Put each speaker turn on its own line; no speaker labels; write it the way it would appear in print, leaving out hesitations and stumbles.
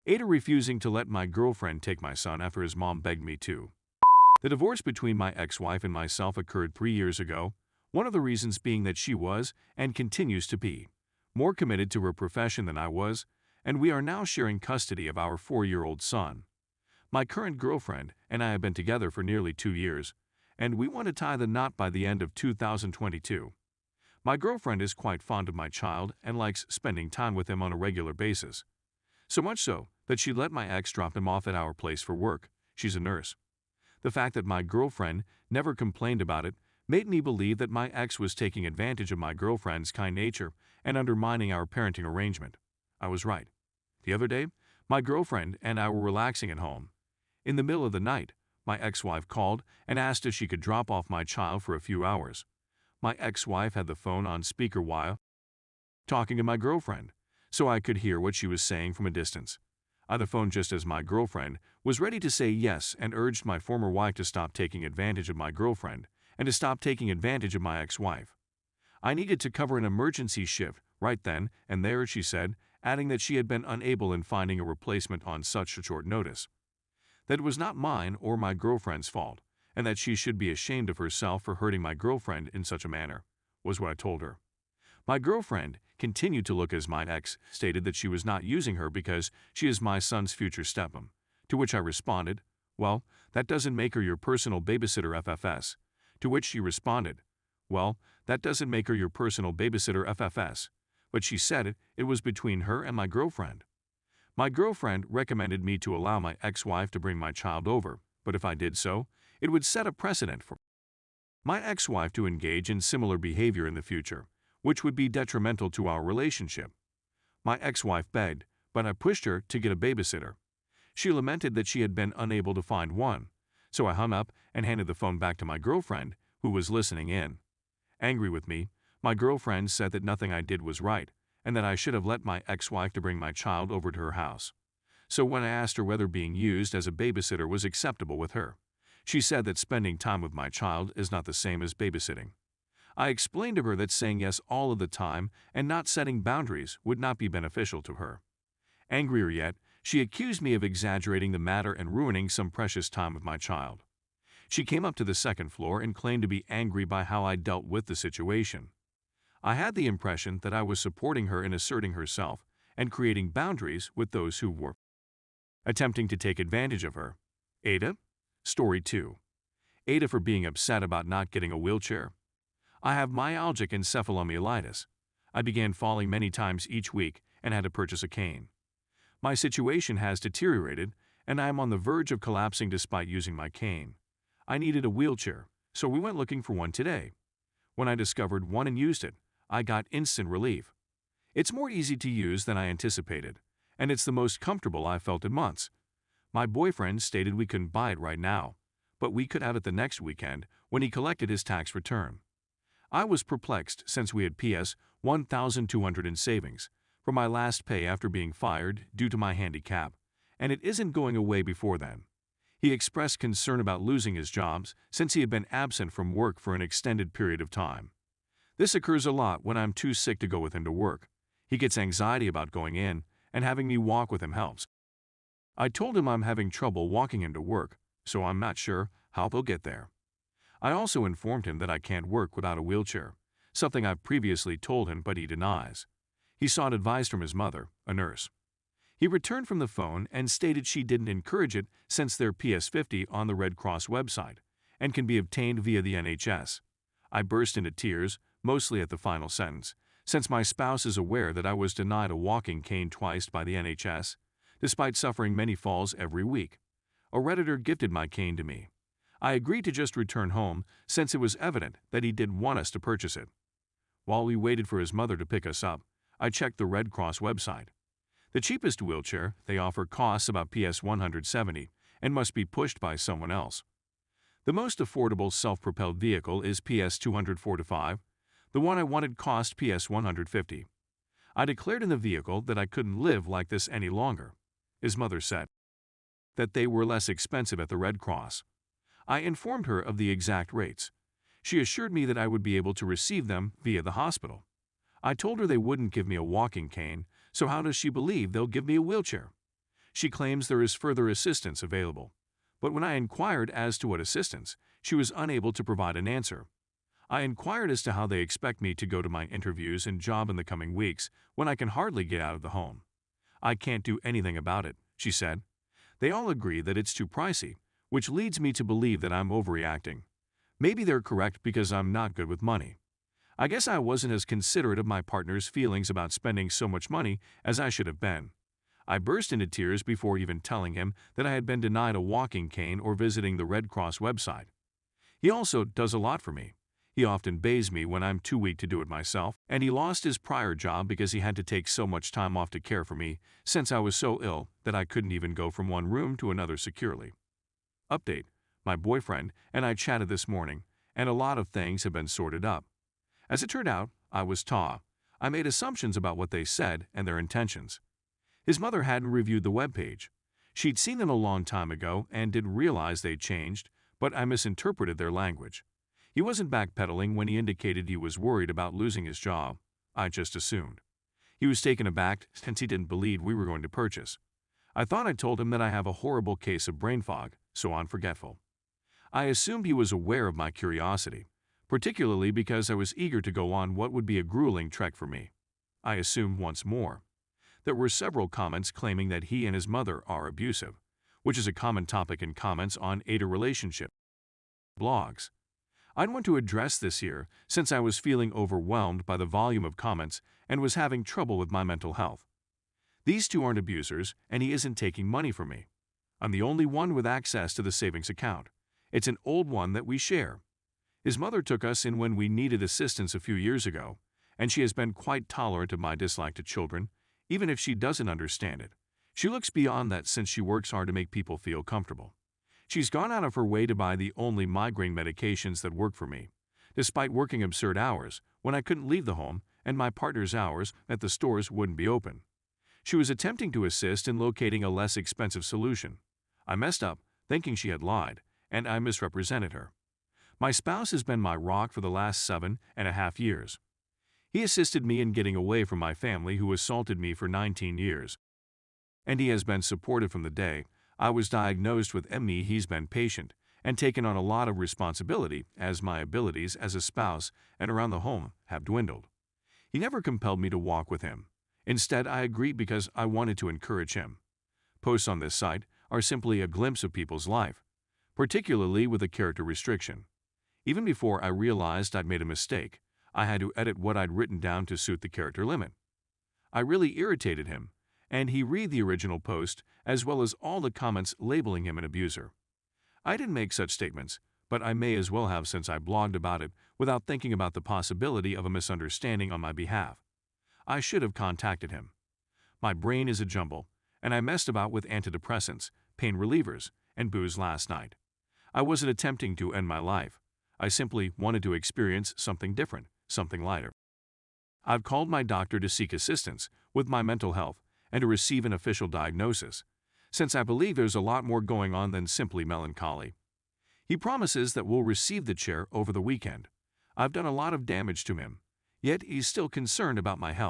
AITA refusing to let my girlfriend take my son after his mom begged me to. The divorce between my ex-wife and myself occurred 3 years ago, one of the reasons being that she was, and continues to be, more committed to her profession than I was, and we are now sharing custody of our 4-year-old son. My current girlfriend and I have been together for nearly 2 years, and we want to tie the knot by the end of 2022. My girlfriend is quite fond of my child and likes spending time with him on a regular basis. So much so that she let my ex drop him off at our place for work. She's a nurse. The fact that my girlfriend never complained about it made me believe that my ex was taking advantage of my girlfriend's kind nature and undermining our parenting arrangement. I was right. The other day, my girlfriend and I were relaxing at home. In the middle of the night, my ex-wife called and asked if she could drop off my child for a few hours. My ex-wife had the phone on speaker while talking to my girlfriend, so I could hear what she was saying from a distance. I had the phone just as my girlfriend was ready to say yes and urged my former wife to stop taking advantage of my girlfriend and to stop taking advantage of my ex-wife. I needed to cover an emergency shift right then and there, she said, adding that she had been unable in finding a replacement on such a short notice. That it was not mine or my girlfriend's fault, and that she should be ashamed of herself for hurting my girlfriend in such a manner, was what I told her. My girlfriend continued to look as my ex stated that she was not using her because she is my son's future stepmom, to which I responded, "Well, that doesn't make her your personal babysitter FFS." To which she responded, "Well, that doesn't make her your personal babysitter FFS." But she said it was between her and my girlfriend. My girlfriend recommended me to allow my ex-wife to bring my child over, but if I did so, it would set a precedent for my ex-wife to engage in similar behavior in the future, which would be detrimental to our relationship. My ex-wife begged, but I pushed her to get a babysitter. She lamented that she had been unable to find one, so I hung up and handed the phone back to my girlfriend, who was listening in. Angry with me, my girlfriend said that nothing I did was right, and that I should have let my ex-wife to bring my child over to her house. So when I asked her whether being used as a babysitter was acceptable with her, she said that spending time with my child is not the same as babysitting. I explained to her that saying yes all of the time and not setting boundaries would not be beneficial to her. Angrier yet, she accused me of exaggerating the matter and ruining some precious time with my child. She came up to the second floor and claimed to be angry by how I dealt with the situation. I had the impression that I was supporting her in asserting herself and creating boundaries with those who were attempting to take advantage of her. AITA? Story 2. AITA for being upset about not getting a wheelchair. I have myalgic encephalomyelitis. I began falling many times each week and had to purchase a cane. My situation has deteriorated, and I am on the verge of collapsing despite using my cane. I needed a wheelchair, so we went looking for one today. When I discovered one and used it, I got instant relief. It's more easy to use than I anticipated, and it's the most comfortable I've felt in months. My boyfriend stated we couldn't buy it right now, but we could have it the next weekend when he collected his tax return. I was perplexed since we had PS 1,200 in savings from my last pay after being fired due to my handicap, and it isn't going away before then. He expressed concern about losing his jobs since he had been absent from work for an extended period of time. This occurs a lot when I'm too sick to go with him to work. He gets anxiety about going in, and having me walk with him helps. I told him I'm having trouble walking into work, so I'm not sure how he'll get there. I also informed him that I can't work without a wheelchair, something I've previously told him but he denies. He sought advice from his mother, a nurse. He returned from the phone and stated she didn't encourage it since they're PS50 on the Red Cross website and can be obtained via the NHS. I burst into tears, mostly at the final sentence, since my spouse is aware that I was denied a walking cane twice by the NHS, despite suffering many falls every week. A Redditor gifted my cane to me. I agreed to just return home since it was evident that he didn't want us to purchase it. While we waited for his mother to pick us up, I checked the Red Cross website. The cheapest wheelchair they offer costs about PS 170 and must be pushed by someone else. The most affordable self-propelled vehicle is PS 245. The one I wanted cost PS 150. I declared in the vehicle that I couldn't live like this any longer. His mother said that they were less expensive at the Red Cross. I informed her of the exact rates. She assured me that I would be able to receive them via the hospital. I told her they wouldn't give me a walking cane, so how does she believe they'll give me a wheelchair? She claims there is further assistance available. But when I inquired as to what assistance, she was unable to provide an answer. I inquired as to how they expect me to go to my interviews and job in the coming weeks when I can hardly get out of the home. I can't do anything about it, she said. They all agree that it's too pricey, which leads me to believe that I'm overreacting. Maybe they're correct because I'm not good with money. I guess I wasn't as considerate of my partner's feelings about spending so much money as I should have been. I burst into tears before even telling him that I had been denied a walking cane or visiting the Red Cross website. He also does a lot for me. He often bathes me when I'm too weak to do it myself, and he lost his prior job because he had to take so much time off to care for me since I was so ill that I couldn't even go from one room to another securely. Update: my boyfriend and I chatted this morning, and a lot of things have been sorted up. As it turned out, I was I made assumptions about what they said and their intentions. His mother hadn't reviewed the webpage. She'd seen them a long time ago and didn't realize they'd changed, but I misinterpreted their language. He wasn't backpedaling when he indicated he was worried about losing his job. I just assumed. He was taken aback since he didn't believe we were going to purchase. I thought I told him that I have a horrible case of brain fog, so I'm forgetful. I assumed he was aware of my curiosity, particularly because I was eager to go on what would be a grueling trek for me. I assumed once more. There were several comments claiming that he and his mother are abusive, which is a common topic in comments on AITA relationship blogs. I'd want to address this here since I was feeling overwhelmed by the volume of comments and was having trouble with my mental health. These two aren't abusers, and he isn't taking money from me. I'm the only one with access to the savings account. It's an old one that we share. His mother took us in when we needed assistance a few years ago, and she has been quite tolerant of my dislike to children, even if she doesn't understand it. She looks beyond that since she works hard to make people feel comfortable. She's gone out of her way to buy the only migraine medications that work for me, despite working absurd hours when I couldn't leave the home and my partner's hours at the stores wouldn't be open. She was attempting to assist in locating a less expensive solution. I messed up, thinking she had lied, and I misrepresented her. My spouse has been my rock for the last 7.5 years. He assisted me in getting away from my family who assaulted me for 19 years. And he has been supportive from the day I was diagnosed with ME. He's been patient and taken on a lot of responsibility as my abilities as a spouse and around the home have dwindled. He never compelled me to walk with him. Instead, I agreed because I wanted to encourage him. Posts on this site are simply a glimpse of people's life, particularly with a character restriction. Even before I realized I'd made a mistake, I had to edit what I'd written down to suit the character limit. I really irritated him, and he read the original post as well as all the comments labeling him an abuser. I didn't make such statements, but I may as well have since I blogged about it without thinking about the possibility of a misunderstanding on my behalf. I should have contacted him. My brain is a jumble, and I messed about with antidepressants, pain relievers, and booze last night. I wasn't attempting to end my life. I simply wanted to experience something different, something lighter. I've called my doctor to seek assistance with my mental health and to receive an official diagnosis, since I believe there's a lot more going on than simply melancholy. He promises that we'll receive the chair over the weekend. I've done a lot of damage to him, yet he's still concerned about my health.